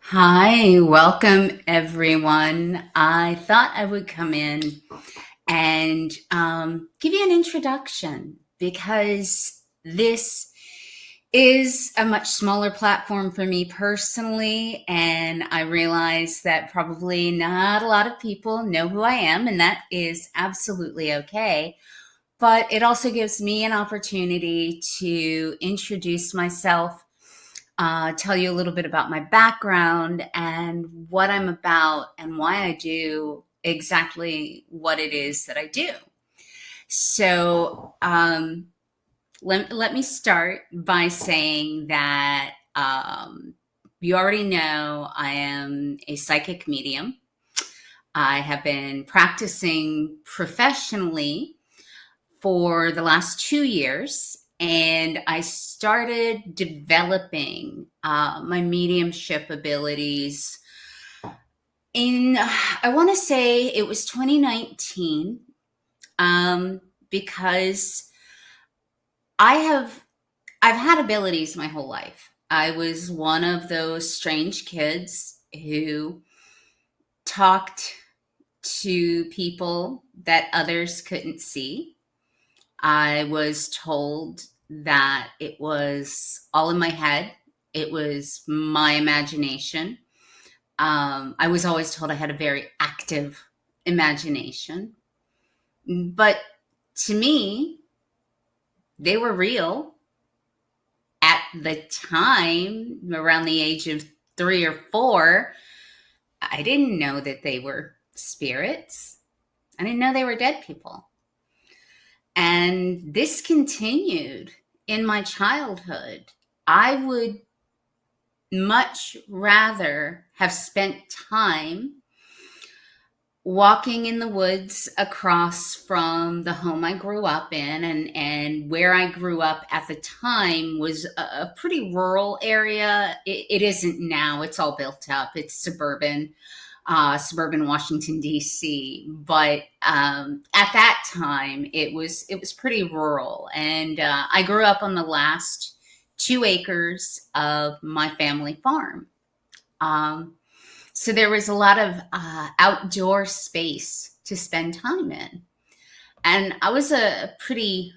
Hi, welcome everyone. I thought I would come in and give you an introduction because this is a much smaller platform for me personally. And I realize that probably not a lot of people know who I am, and that is absolutely okay. But it also gives me an opportunity to introduce myself, tell you a little bit about my background and what I'm about and why I do exactly what it is that I do. So, let me start by saying that you already know I am a psychic medium. I have been practicing professionally for the last 2 years, and I started developing my mediumship abilities in, I want to say it was 2019, because I have I've had abilities my whole life. I was one of those strange kids who talked to people that others couldn't see. I was told that it was all in my head. It was my imagination. I was always told I had a very active imagination. But to me, they were real at the time, around the age of 3 or 4. I didn't know that they were spirits. I didn't know they were dead people. And this continued in my childhood. I would much rather have spent time walking in the woods across from the home I grew up in, and where I grew up at the time was a pretty rural area. It isn't now, it's all built up. It's suburban Washington D.C. But at that time, it was pretty rural, and I grew up on the last 2 acres of my family farm. Um, so there was a lot of outdoor space to spend time in, and I was a pretty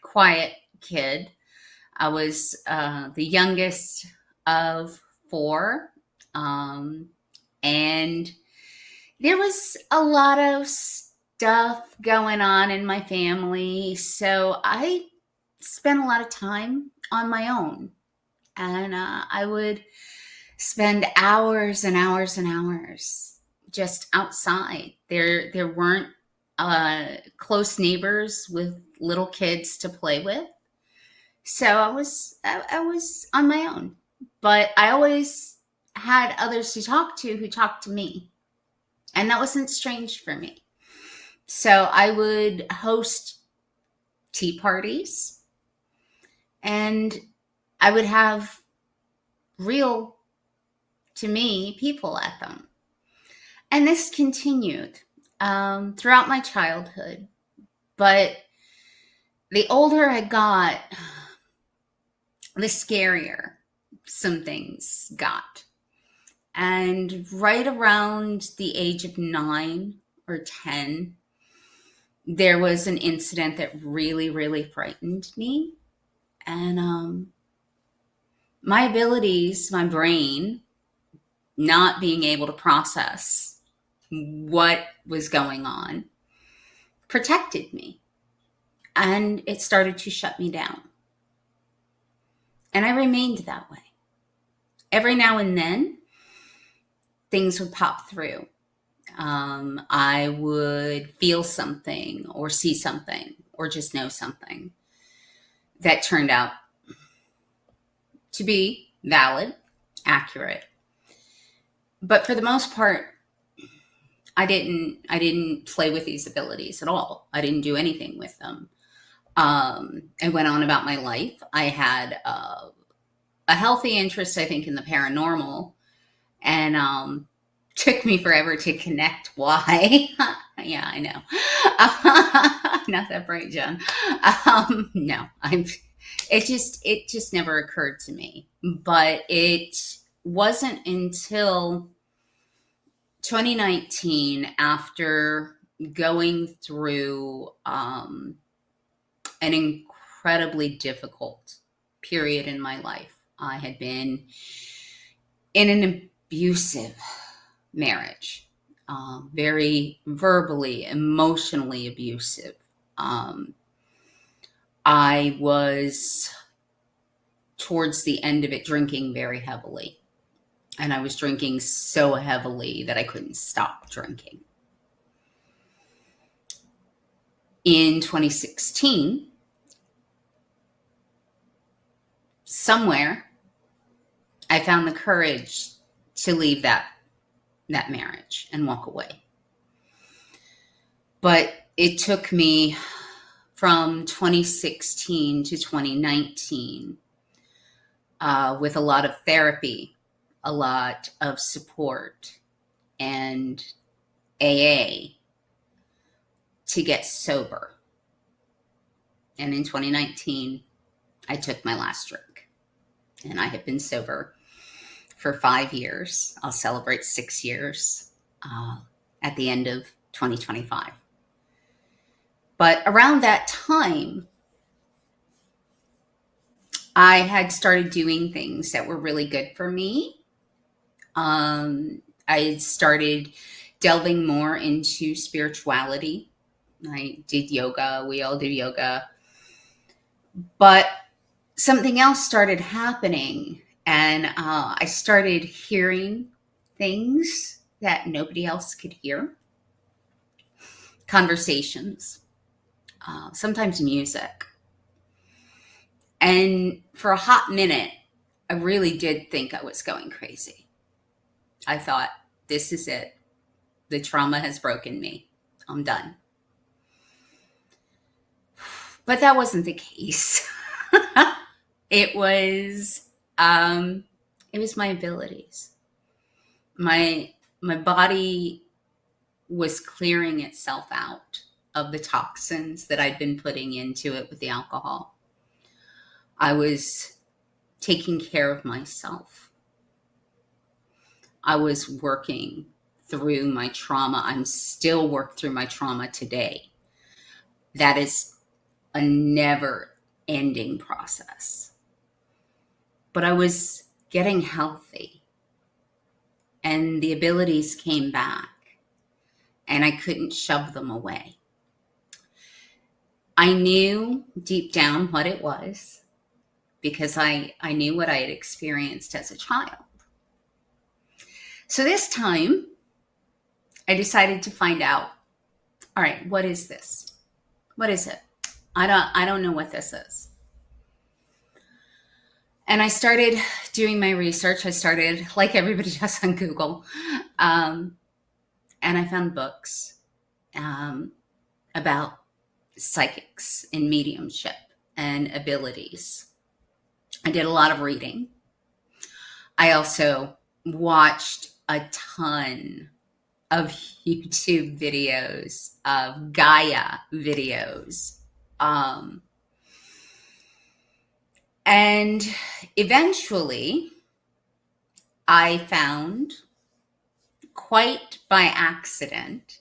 quiet kid. I was the youngest of four, um, and there was a lot of stuff going on in my family. So I spent a lot of time on my own. And I would spend hours and hours and hours just outside. There weren't close neighbors with little kids to play with. So I was on my own. But I always had others to talk to who talked to me. And that wasn't strange for me. So I would host tea parties, and I would have real, to me, people at them. And this continued throughout my childhood. But the older I got, the scarier some things got. And right around the age of 9 or 10, there was an incident that really, really frightened me. And my abilities, my brain, not being able to process what was going on, protected me. And it started to shut me down. And I remained that way. Every now and then, things would pop through. I would feel something or see something or just know something that turned out to be valid, accurate. But for the most part, I didn't play with these abilities at all. I didn't do anything with them. I went on about my life. I had a healthy interest, I think, in the paranormal, and took me forever to connect why. Yeah, I know. Not that bright, John. No, I'm. It just never occurred to me, but it. wasn't until 2019, after going through an incredibly difficult period in my life. I had been in an abusive marriage, very verbally, emotionally abusive. Um, I was, towards the end of it, drinking very heavily. And I was drinking so heavily that I couldn't stop drinking. In 2016, somewhere, I found the courage to leave that marriage and walk away. But it took me from 2016 to 2019, with a lot of therapy, a lot of support, and AA, to get sober. And in 2019, I took my last drink. And I have been sober for 5 years. I'll celebrate 6 years at the end of 2025. But around that time, I had started doing things that were really good for me. I started delving more into spirituality. I did yoga. We all do yoga. But something else started happening, and I started hearing things that nobody else could hear. Conversations, sometimes music. And for a hot minute, I really did think I was going crazy. I thought, this is it. The trauma has broken me. I'm done. But that wasn't the case. It was my abilities. My body was clearing itself out of the toxins that I'd been putting into it with the alcohol. I was taking care of myself. I was working through my trauma. I'm still working through my trauma today. That is a never ending process. But I was getting healthy, and the abilities came back, and I couldn't shove them away. I knew deep down what it was, because I knew what I had experienced as a child. So this time, I decided to find out, all right, what is this? What is it? I don't know what this is. And I started doing my research. I started, like everybody does, on Google. And I found books about psychics and mediumship and abilities. I did a lot of reading. I also watched a ton of YouTube videos, of Gaia videos. And eventually, I found, quite by accident,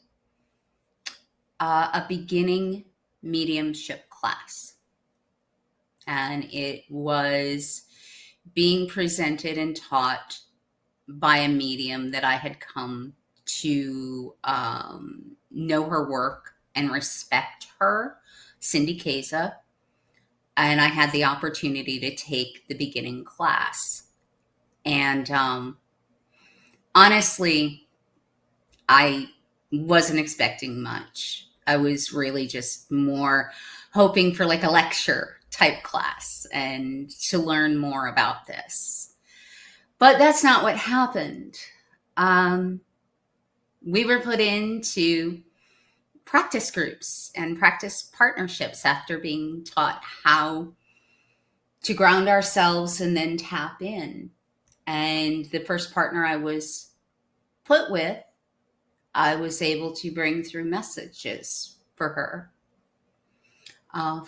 a beginning mediumship class. And it was being presented and taught by a medium that I had come to know her work and respect her, Cindy Keza. And I had the opportunity to take the beginning class. And honestly, I wasn't expecting much. I was really just more hoping for like a lecture type class and to learn more about this. But that's not what happened. We were put into practice groups and practice partnerships after being taught how to ground ourselves and then tap in. And the first partner I was put with, I was able to bring through messages for her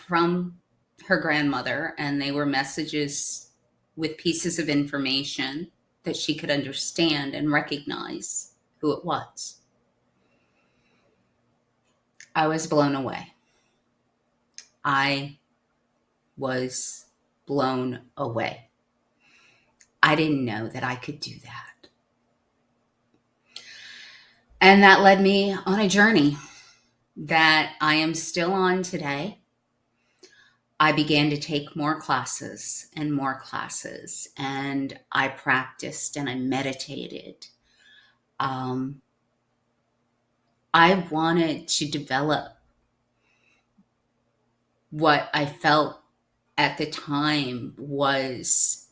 from her grandmother. And they were messages with pieces of information that she could understand and recognize who it was. I was blown away. I was blown away. I didn't know that I could do that. And that led me on a journey that I am still on today. I began to take more classes, and I practiced and I meditated. I wanted to develop what I felt at the time was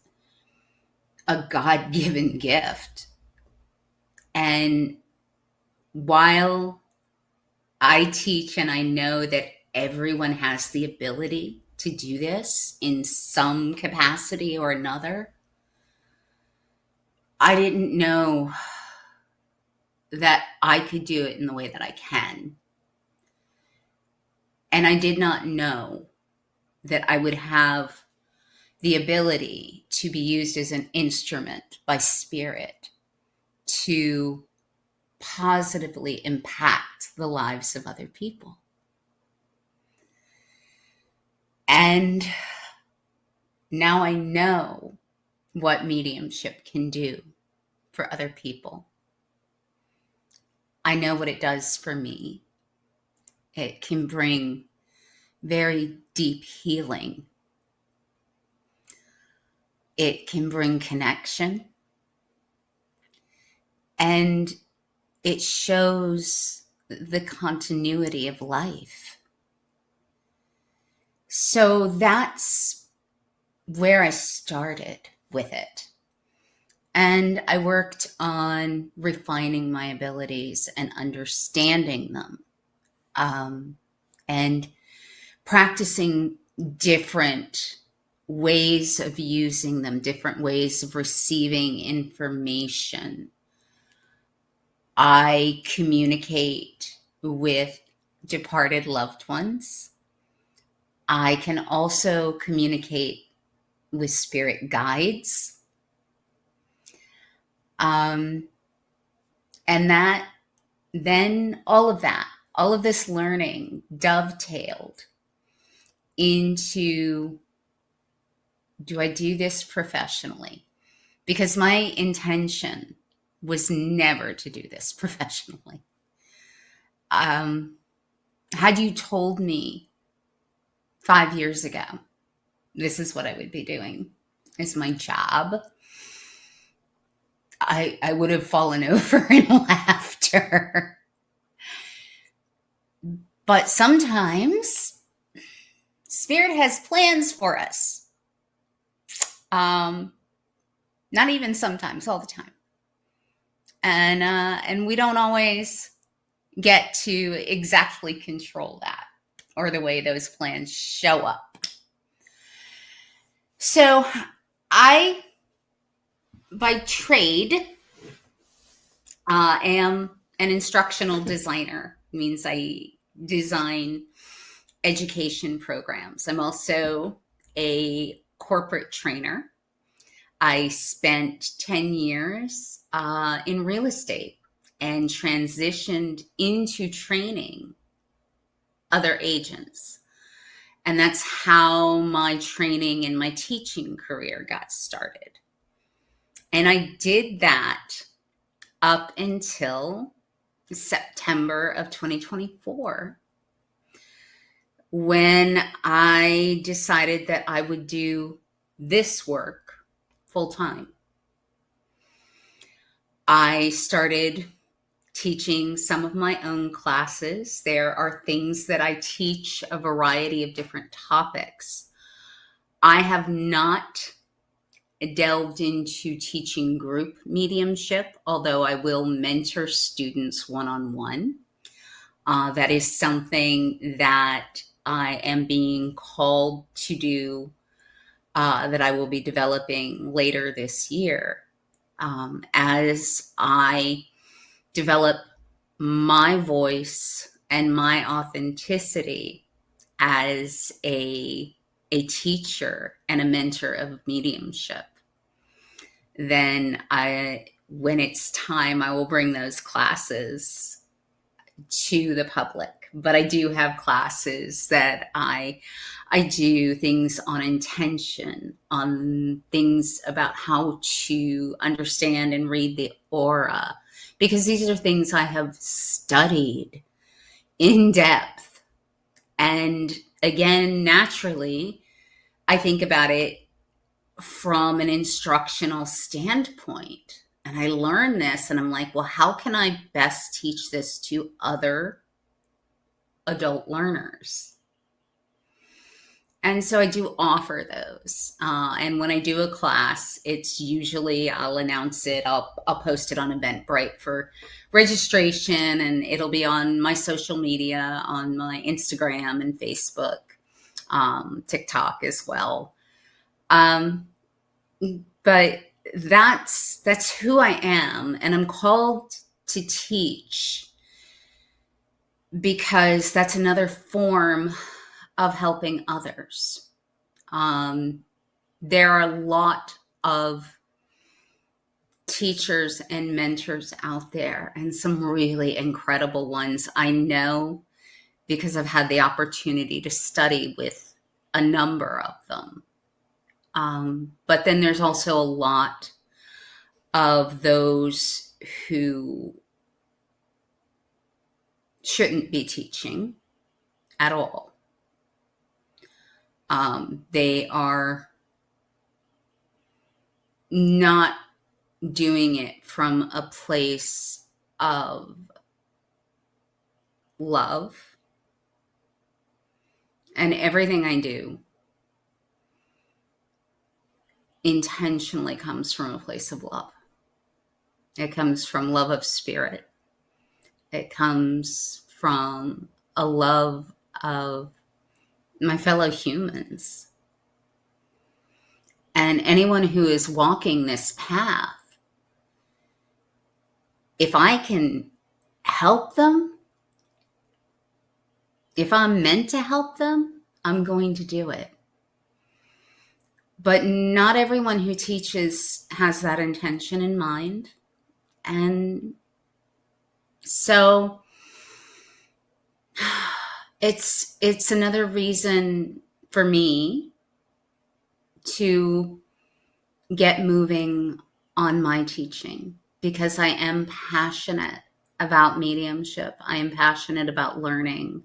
a God-given gift. And while I teach and I know that everyone has the ability to do this in some capacity or another, I didn't know that I could do it in the way that I can. And I did not know that I would have the ability to be used as an instrument by Spirit to positively impact the lives of other people. And now I know what mediumship can do for other people. I know what it does for me. It can bring very deep healing. It can bring connection. And it shows the continuity of life. So that's where I started with it. And I worked on refining my abilities and understanding them, and practicing different ways of using them, different ways of receiving information. I communicate with departed loved ones. I can also communicate with spirit guides. And that, then all of this learning dovetailed into, do I do this professionally? Because my intention was never to do this professionally. Had you told me 5 years ago, this is what I would be doing as my job, I would have fallen over in laughter. But sometimes Spirit has plans for us. Not even sometimes, all the time. And we don't always get to exactly control that or the way those plans show up. So I, by trade, am an instructional designer. It means I design education programs. I'm also a corporate trainer. I spent 10 years in real estate and transitioned into training other agents. And that's how my training and my teaching career got started. And I did that up until September of 2024, when I decided that I would do this work full time. I started teaching some of my own classes. There are things that I teach, a variety of different topics. I have not delved into teaching group mediumship, although I will mentor students one-on-one. That is something that I am being called to do, that I will be developing later this year, as I develop my voice and my authenticity as a teacher and a mentor of mediumship. then when it's time, I will bring those classes to the public. But I do have classes that I do things on intention, on things about how to understand and read the aura, because these are things I have studied in depth. And again, naturally, I think about it from an instructional standpoint. And I learn this and I'm like, well, how can I best teach this to other adult learners? And so I do offer those. And when I do a class, it's usually I'll announce it. I'll post it on Eventbrite for registration, and it'll be on my social media, on my Instagram and Facebook, TikTok as well. But that's who I am, and I'm called to teach because that's another form of helping others. There are a lot of teachers and mentors out there, and some really incredible ones. I know because I've had the opportunity to study with a number of them. But then there's also a lot of those who shouldn't be teaching at all. They are not doing it from a place of love. And everything I do intentionally comes from a place of love. It comes from love of spirit. It comes from a love of my fellow humans. And anyone who is walking this path, if I can help them, if I'm meant to help them, I'm going to do it. But not everyone who teaches has that intention in mind. And so it's another reason for me to get moving on my teaching, because I am passionate about mediumship. I am passionate about learning,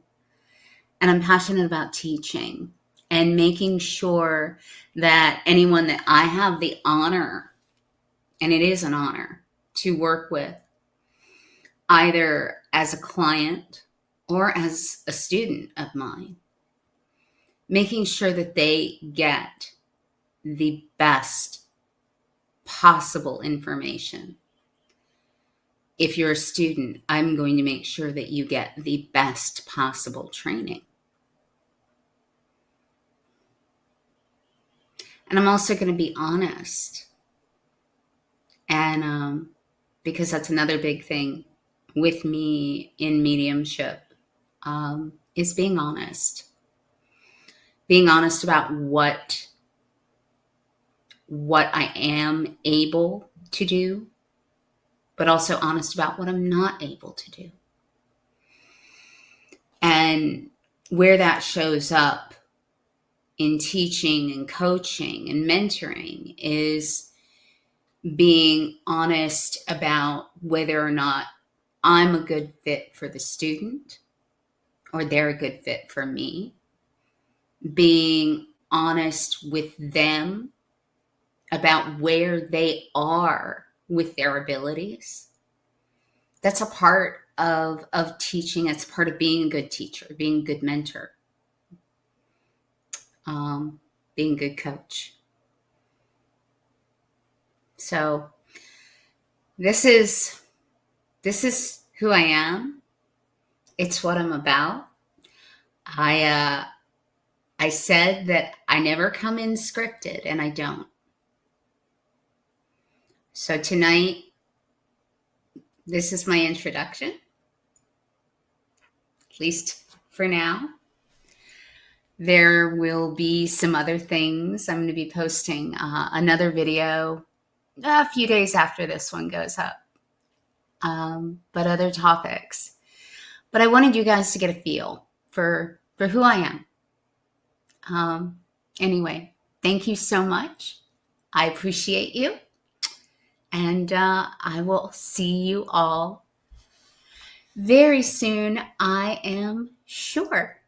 and I'm passionate about teaching and making sure that anyone that I have the honor, and it is an honor, to work with, either as a client or as a student of mine, making sure that they get the best possible information. If you're a student, I'm going to make sure that you get the best possible training. And I'm also going to be honest. And because that's another big thing with me in mediumship, is being honest. Being honest about what I am able to do, but also honest about what I'm not able to do. And where that shows up in teaching and coaching and mentoring is being honest about whether or not I'm a good fit for the student or they're a good fit for me. Being honest with them about where they are with their abilities. That's a part of teaching. It's part of being a good teacher, being a good mentor, being a good coach. So this is who I am. It's what I'm about. I said that I never come in scripted, and I don't. So tonight, this is my introduction, at least for now. There will be some other things. I'm going to be posting another video a few days after this one goes up, but other topics. But I wanted you guys to get a feel for who I am. Anyway, thank you so much. I appreciate you. And I will see you all very soon, I am sure.